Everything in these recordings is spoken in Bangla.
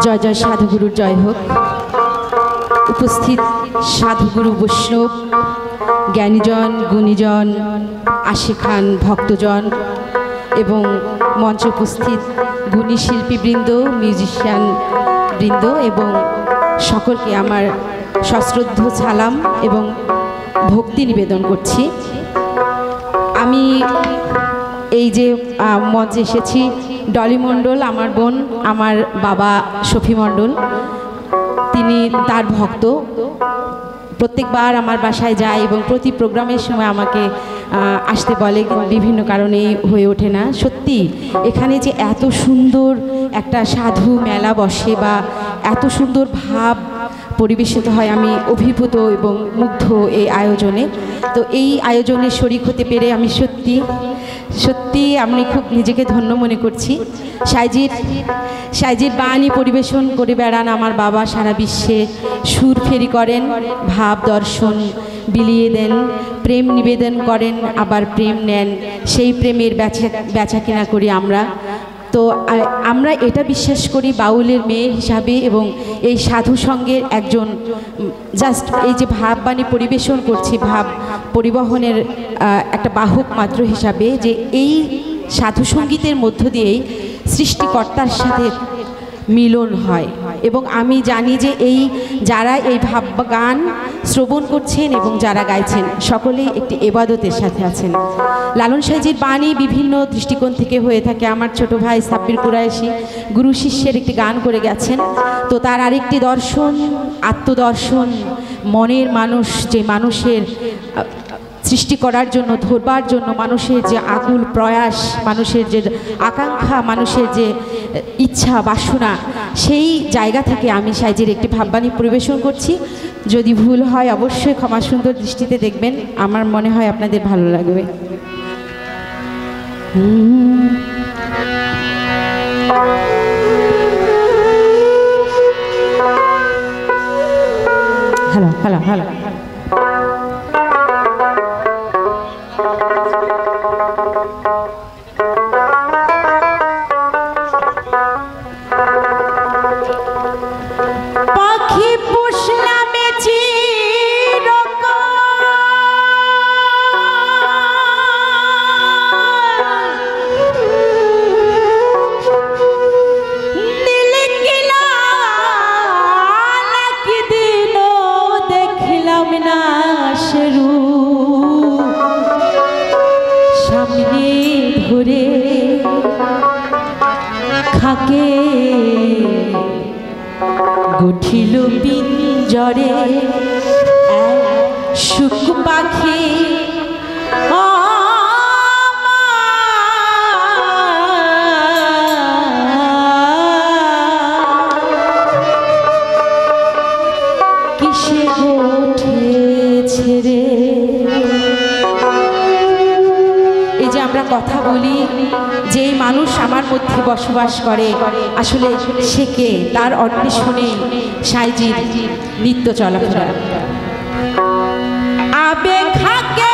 জয় জয় সাধুগুরুর জয় হোক। উপস্থিত সাধুগুরু বৈষ্ণব জ্ঞানীজন গুণীজন আশিখান ভক্তজন এবং মঞ্চে উপস্থিত গুণী শিল্পীবৃন্দ মিউজিশিয়ান বৃন্দ এবং সকলকে আমার সশ্রদ্ধ সালাম এবং ভক্তি নিবেদন করছি। আমি এই যে মঞ্চে এসেছি, ডলি মণ্ডল আমার বোন, আমার বাবা শফি মণ্ডল, তিনি তার ভক্ত, প্রত্যেকবার আমার বাসায় যায় এবং প্রতি প্রোগ্রামের সময় আমাকে আসতে বলে, বিভিন্ন কারণে হয়ে ওঠে না। সত্যি এখানে যে এত সুন্দর একটা সাধু মেলা বসে বা এত সুন্দর ভাব পরিবেশিত হয়, আমি অভিভূত এবং মুগ্ধ এই আয়োজনে। তো এই আয়োজনে শরিক হতে পেরে আমি সত্যি সত্যি আমি খুব নিজেকে ধন্য মনে করছি। সাইজির বাণী পরিবেশন করে বেড়ান আমার বাবা, সারা বিশ্বে সুর ফেরি করেন, ভাব দর্শন বিলিয়ে দেন, প্রেম নিবেদন করেন, আবার প্রেম নেন, সেই প্রেমের বেচা কেনা করি আমরা। তো আমরা এটা বিশ্বাস করি বাউলের মেয়ে হিসাবে এবং এই সাধু সঙ্গের একজন জাস্ট এই যে ভাববাণী পরিবেশন করছি, ভাব পরিবহনের একটা বাহক মাত্র হিসাবে, যে এই সাধু সঙ্গীতের মধ্য দিয়েই সৃষ্টিকর্তার সাথে মিলন হয়। এবং আমি জানি যে এই যারা এই ভাব গান শ্রবণ করছেন এবং যারা গাইছেন সকলেই একটি এবাদতের সাথে আছেন। লালন সাইজির বাণী বিভিন্ন দৃষ্টিকোণ থেকে হয়ে থাকে। আমার ছোট ভাই সাব্বির কুরাইশি গুরু শিষ্যের একটি গান করে গেছেন, তো তার আরেকটি দর্শন আত্মদর্শন, মনের মানুষ, যে মানুষের সৃষ্টি করার জন্য, ধরবার জন্য মানুষের যে আকুল প্রয়াস, মানুষের যে আকাঙ্ক্ষা, মানুষের যে ইচ্ছা বাসনা, সেই জায়গা থেকে আমি সাইজির একটি ভাববাণী পরিবেশন করছি। যদি ভুল হয় অবশ্যই ক্ষমা সুন্দর দৃষ্টিতে দেখবেন, আমার মনে হয় আপনাদের ভালো লাগবে। হ্যালো হ্যালো হ্যালো খাকে গঠিল পিঞ্জরে সুখ পাখি, কিসে উঠেছে রে। এই যে আমরা কথা বলি, যেই মানুষ আমার মধ্যে বসবাস করে, আসলে সে কে, তার অন্বেষণে সাইজির নিত্য চলাফেরা। আবেগ থাকে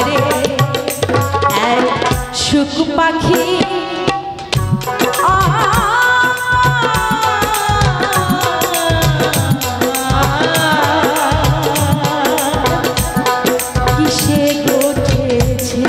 করে এক সুখ পাখি কিসে উঠেছে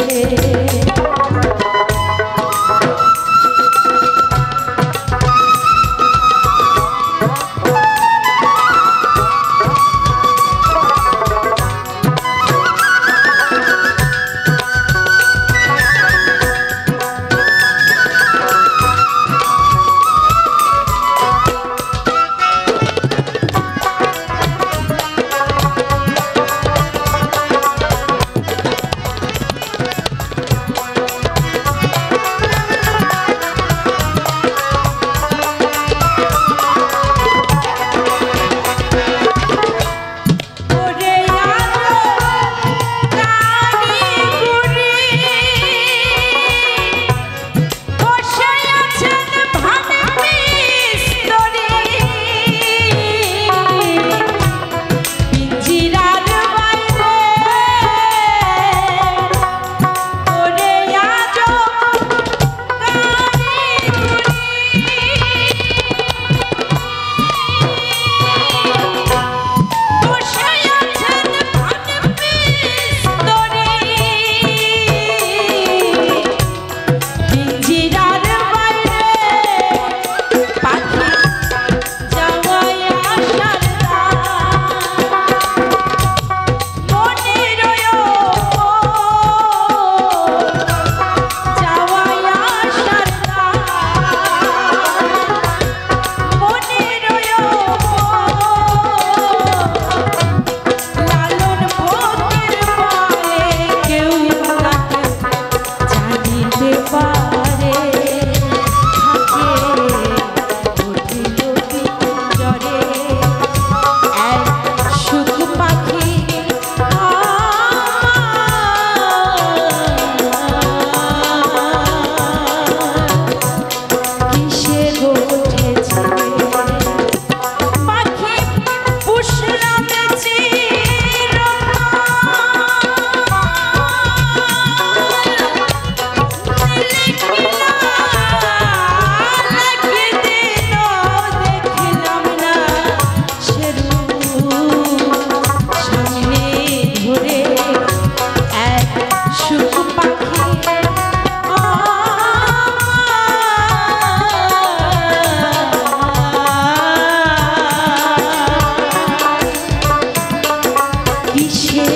কিসে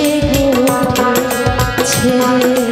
উঠেছে